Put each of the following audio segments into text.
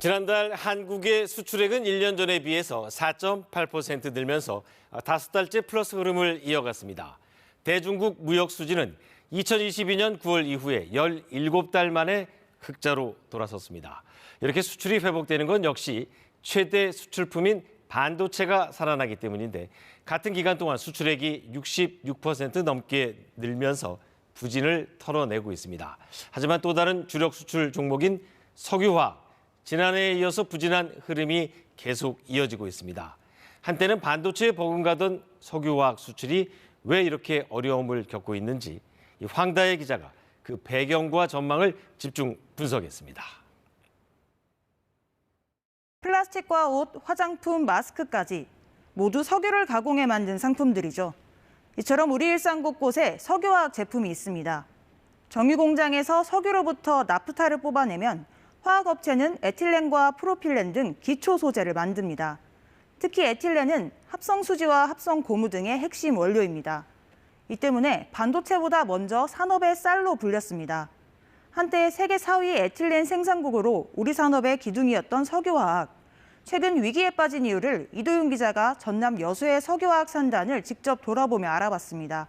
지난달 한국의 수출액은 1년 전에 비해서 4.8% 늘면서 5달째 플러스 흐름을 이어갔습니다. 대중국 무역 수지는 2022년 9월 이후에 17달 만에 흑자로 돌아섰습니다. 이렇게 수출이 회복되는 건 역시 최대 수출품인 반도체가 살아나기 때문인데 같은 기간 동안 수출액이 66% 넘게 늘면서 부진을 털어내고 있습니다. 하지만 또 다른 주력 수출 종목인 석유화학, 지난해에 이어서 부진한 흐름이 계속 이어지고 있습니다. 한때는 반도체에 버금가던 석유화학 수출이 왜 이렇게 어려움을 겪고 있는지 황다혜 기자가 그 배경과 전망을 집중 분석했습니다. 플라스틱과 옷, 화장품, 마스크까지 모두 석유를 가공해 만든 상품들이죠. 이처럼 우리 일상 곳곳에 석유화학 제품이 있습니다. 정유 공장에서 석유로부터 나프타를 뽑아내면 화학업체는 에틸렌과 프로필렌 등 기초 소재를 만듭니다. 특히 에틸렌은 합성수지와 합성고무 등의 핵심 원료입니다. 이 때문에 반도체보다 먼저 산업의 쌀로 불렸습니다. 한때 세계 4위 에틸렌 생산국으로 우리 산업의 기둥이었던 석유화학. 최근 위기에 빠진 이유를 이도윤 기자가 전남 여수의 석유화학 산단을 직접 돌아보며 알아봤습니다.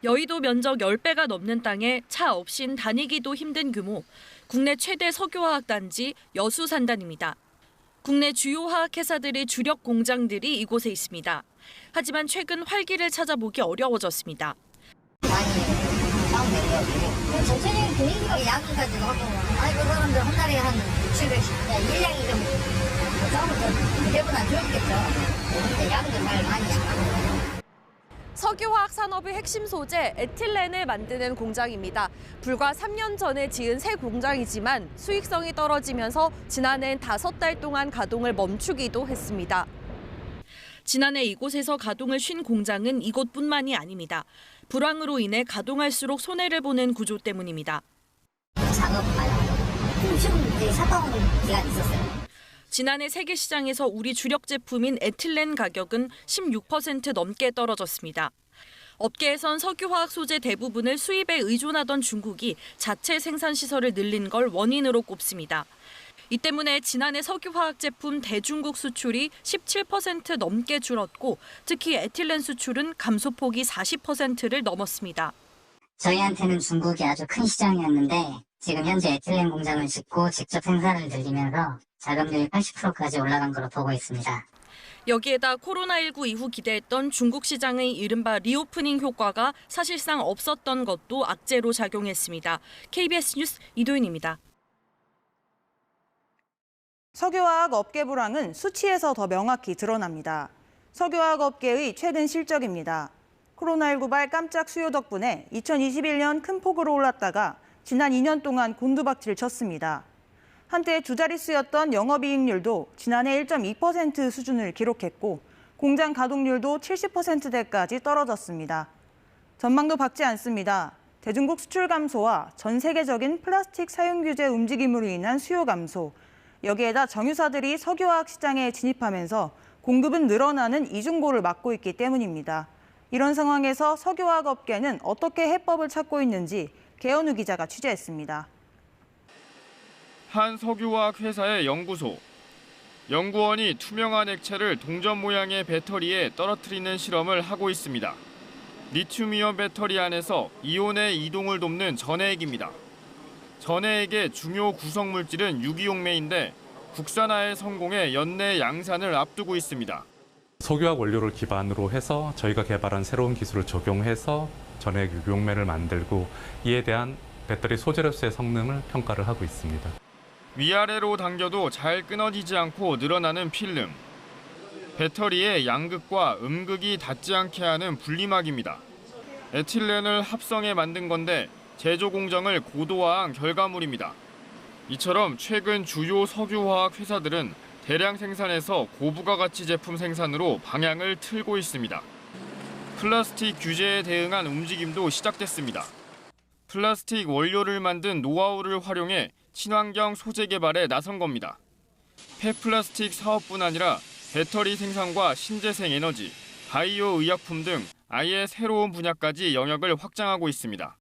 여의도 면적 10배가 넘는 땅에 차 없인 다니기도 힘든 규모, 국내 최대 석유화학 단지 여수 산단입니다. 국내 주요 화학회사들의 주력 공장들이 이곳에 있습니다. 하지만 최근 활기를 찾아보기 어려워졌습니다. 전체적인 분위기가 야근 가지고 하고, 그 사람들 한 달에 한 700씩, 일량이 좀, 처음부터 그때보다 줄었겠죠. 야근도 잘 많이 하고. 석유화학 산업의 핵심 소재 에틸렌을 만드는 공장입니다. 불과 3년 전에 지은 새 공장이지만 수익성이 떨어지면서 지난해 5달 동안 가동을 멈추기도 했습니다. 지난해 이곳에서 가동을 쉰 공장은 이곳뿐만이 아닙니다. 불황으로 인해 가동할수록 손해를 보는 구조 때문입니다. 작업 말고 좀 이제 샷다운 기간이 있었어요. 지난해 세계 시장에서 우리 주력 제품인 에틸렌 가격은 16% 넘게 떨어졌습니다. 업계에선 석유화학 소재 대부분을 수입에 의존하던 중국이 자체 생산 시설을 늘린 걸 원인으로 꼽습니다. 이 때문에 지난해 석유화학 제품 대중국 수출이 17% 넘게 줄었고 특히 에틸렌 수출은 감소폭이 40%를 넘었습니다. 저희한테는 중국이 아주 큰 시장이었는데 지금 현재 에틸렌 공장을 짓고 직접 생산을 늘리면서 자금률이 80%까지 올라간 걸로 보고 있습니다. 여기에다 코로나19 이후 기대했던 중국 시장의 이른바 리오프닝 효과가 사실상 없었던 것도 악재로 작용했습니다. KBS 뉴스 이도윤입니다. 석유화학 업계 불황은 수치에서 더 명확히 드러납니다. 석유화학 업계의 최근 실적입니다. 코로나19발 깜짝 수요 덕분에 2021년 큰 폭으로 올랐다가 지난 2년 동안 곤두박질 쳤습니다. 한때 두 자릿수였던 영업이익률도 지난해 1.2% 수준을 기록했고 공장 가동률도 70%대까지 떨어졌습니다. 전망도 밝지 않습니다. 대중국 수출 감소와 전 세계적인 플라스틱 사용 규제 움직임으로 인한 수요 감소, 여기에다 정유사들이 석유화학 시장에 진입하면서 공급은 늘어나는 이중고를 맞고 있기 때문입니다. 이런 상황에서 석유화학 업계는 어떻게 해법을 찾고 있는지 개연우 기자가 취재했습니다. 한 석유화학 회사의 연구소. 연구원이 투명한 액체를 동전 모양의 배터리에 떨어뜨리는 실험을 하고 있습니다. 리튬이온 배터리 안에서 이온의 이동을 돕는 전해액입니다. 전해액의 중요 구성 물질은 유기용매인데 국산화의 성공에 연내 양산을 앞두고 있습니다. 석유화학 원료를 기반으로 해서 저희가 개발한 새로운 기술을 적용해서 전해액 유기용매를 만들고 이에 대한 배터리 소재로서의 성능을 평가를 하고 있습니다. 위아래로 당겨도 잘 끊어지지 않고 늘어나는 필름. 배터리의 양극과 음극이 닿지 않게 하는 분리막입니다. 에틸렌을 합성해 만든 건데 제조 공정을 고도화한 결과물입니다. 이처럼 최근 주요 석유화학 회사들은 대량 생산에서 고부가가치 제품 생산으로 방향을 틀고 있습니다. 플라스틱 규제에 대응한 움직임도 시작됐습니다. 플라스틱 원료를 만든 노하우를 활용해 친환경 소재 개발에 나선 겁니다. 폐플라스틱 사업뿐 아니라 배터리 생산과 신재생 에너지, 바이오 의약품 등 아예 새로운 분야까지 영역을 확장하고 있습니다.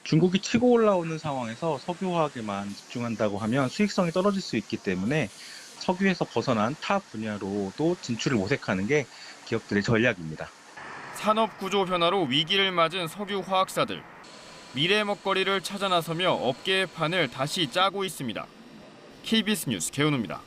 중국이 치고 올라오는 상황에서 석유화학에만 집중한다고 하면 수익성이 떨어질 수 있기 때문에 석유에서 벗어난 타 분야로도 진출을 모색하는 게 기업들의 전략입니다. 산업 구조 변화로 위기를 맞은 석유 화학사들. 미래 먹거리를 찾아 나서며 업계의 판을 다시 짜고 있습니다. KBS 뉴스 개은우입니다.